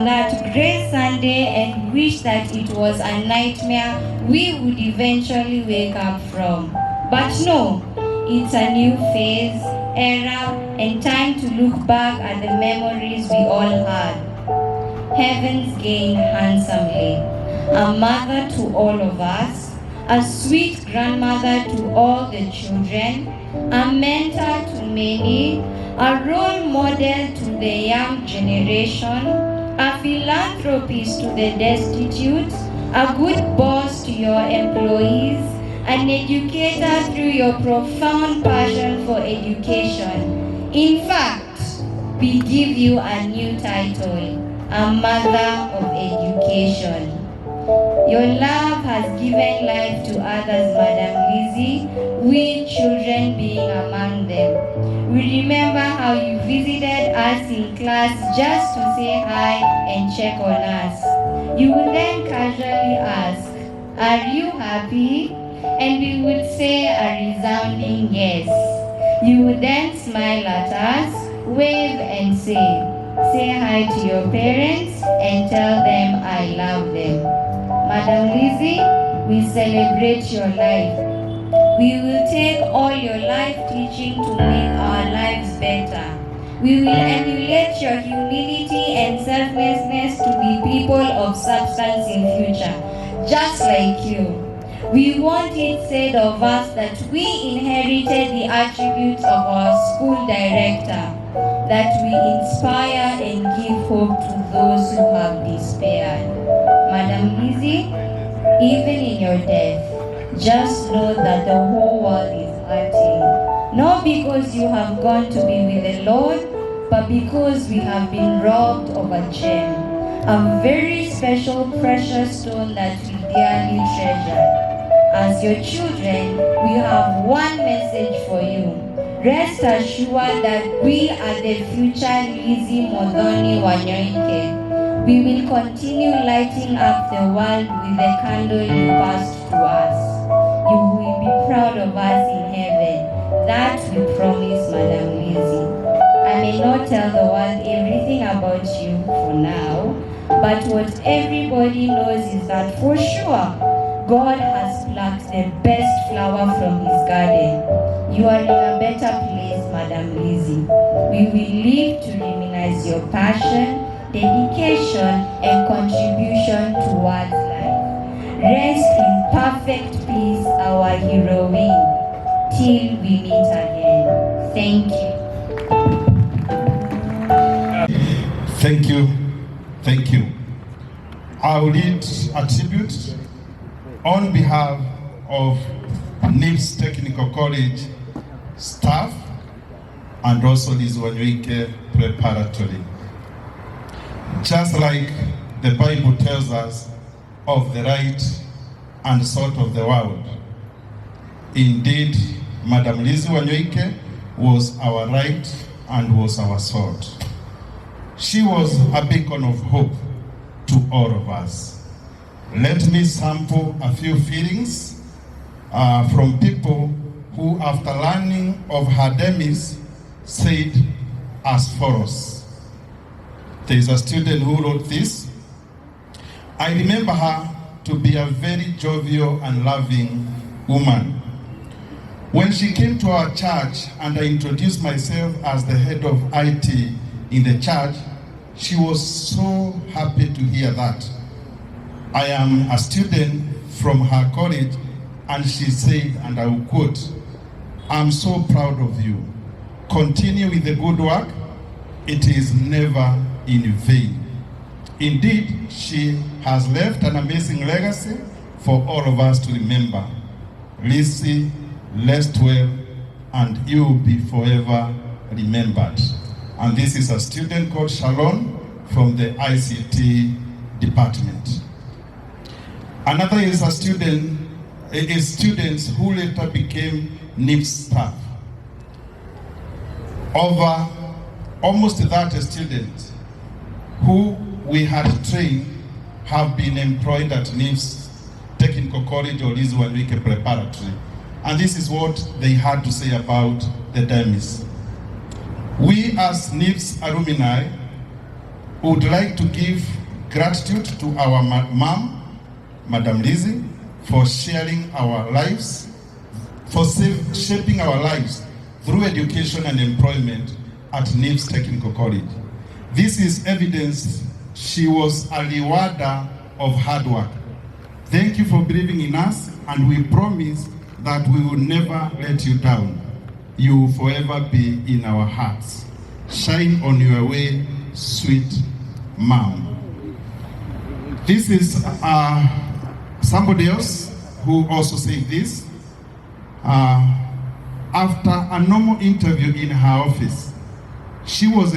that great Sunday and wish that it was a nightmare we would eventually wake up from. But no, it's a new phase, era, and time to look back at the memories we all had. Heavens gained handsomely, a mother to all of us, a sweet grandmother to all the children, a mentor to many, a role model to the young generation, a philanthropist to the destitute, a good boss to your employees, an educator through your profound passion for education. In fact, we give you a new title, a mother of education. Your love has given life to others, Madam Lizzie, we children being among them. We remember how you visited us in class just to say hi and check on us. You would then casually ask, "Are you happy?" And we would say a resounding yes. You would then smile at us, wave and say hi to your parents and tell them I love them. Madam Lizzie, we celebrate your life. We will take all your life teaching to make our lives better. We will emulate your humility and selflessness to be people of substance in future, just like you. We want it said of us that we inherited the attributes of our school director, that we inspire and give hope to those who have despaired. Madam Lizzie, even in your death, just know that the whole world is hurting. Not because you have gone to be with the Lord, but because we have been robbed of a gem, a very special precious stone that we dearly treasure. As your children, we have one message for you. Rest assured that we are the future Lizzie Modoni Wanyoike. We will continue lighting up the world with the candle you passed to us. You will be proud of us in heaven. That we promise, Madam Lizzie. I may not tell the world everything about you for now, but what everybody knows is that for sure, God has plucked the best flower from his garden. You are in a better place, Madam Lizzie. We will live to reminisce your passion, dedication, and contribution towards life. Rest in perfect peace, our heroine, till we meet again. Thank you. Thank you. Thank you. I will read a tribute on behalf of Nibs Technical College staff and also this Wanyoike Preparatory. Just like the Bible tells us of the right and salt of the world, indeed, Madam Lizzie Wanyoike was our right and was our salt. She was a beacon of hope to all of us. Let me sample a few feelings from people who, after learning of her demise, said as follows. There is a student who wrote this. I remember her to be a very jovial and loving woman. When she came to our church and I introduced myself as the head of IT in the church, she was so happy to hear that. I am a student from her college, and she said, and I will quote, "I'm so proud of you. Continue with the good work. It is never in vain." Indeed, she has left an amazing legacy for all of us to remember. Lizzie, rest well, and you will be forever remembered. And this is a student called Shalom from the ICT department. Another is a student, students who later became Nibs staff. Over almost 30 students who we had trained have been employed at Nibs Technical College or Lizzie Wanyoike Preparatory. And this is what they had to say about the demise. We as Nibs alumni would like to give gratitude to our mom, Madam Lizzie, for sharing our lives, for shaping our lives through education and employment at Nibs Technical College. This is evidence she was a rewarder of hard work. Thank you for believing in us, and we promise that we will never let you down. You will forever be in our hearts. Shine on your way, sweet mom. This is somebody else who also said this. After a normal interview in her office, she was